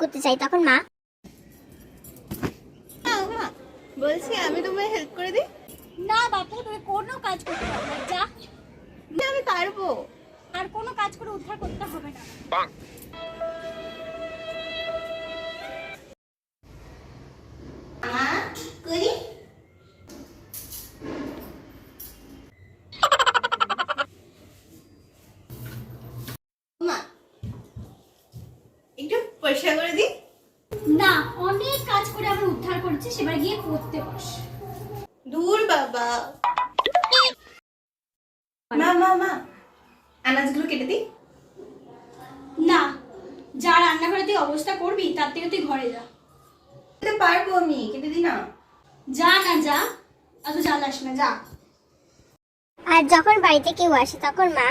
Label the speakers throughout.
Speaker 1: করতে চাই তখন মা
Speaker 2: বলছি আমি তোমায় হেল্প করে দিই।
Speaker 3: না বাপু, তোকে কোনো কাজ করতে হবে না, যা।
Speaker 2: আমি পারবো।
Speaker 3: আর কোনো কাজ করে উদ্ধার করতে হবে না।
Speaker 2: করি মা, একটু পরিষ্কার করে দিই।
Speaker 3: না, অনেক কাজ করে আমরা উদ্ধার করেছি, সেবার গিয়ে করতে বস।
Speaker 2: দূর বাবা। মা মা মা, আনাজগুলো কেটে দিই।
Speaker 3: না, যা রান্নাঘরে তুই অবস্থা করবি তার থেকে তুই ঘরে যা।
Speaker 2: কেটে পারবো আমি, কেটে দিই না।
Speaker 3: যা না, যা, এত জ্বালাস না, যা।
Speaker 1: আর যখন বাড়িতে কেউ আসে তখন মা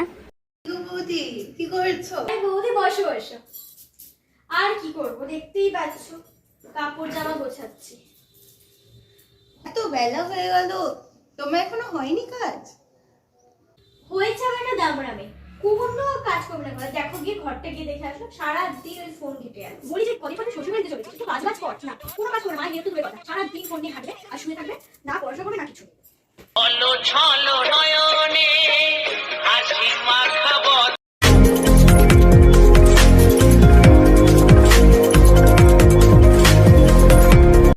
Speaker 2: বৌদি কি করছো?
Speaker 3: আরে বৌদি, বসো বসো। আর কি করবো, দেখতেই পাচ্ছ কাপড় জামা গোছাচ্ছি।
Speaker 2: এত বেলা হয়ে গেল, তোমার এখনো হয়নি কাজ?
Speaker 3: হয়েছে আমার একটা দাবড়ামে, কোনো কাজ করবে না। দেখো গিয়ে ঘরটা গিয়ে দেখে আসো, সারাদিন ওই ফোন ঘেটে আছে। বলি যে কদিন পরে শ্বশুর বাড়িতে চলে গেছে, একটু কাজ বাজ কর না, কোনো কাজ করবে না, যেহেতু দূরের কথা, সারাদিন ফোন নিয়ে হাঁটবে আর শুয়ে থাকবে, না পড়াশোনা করবে না কিছু।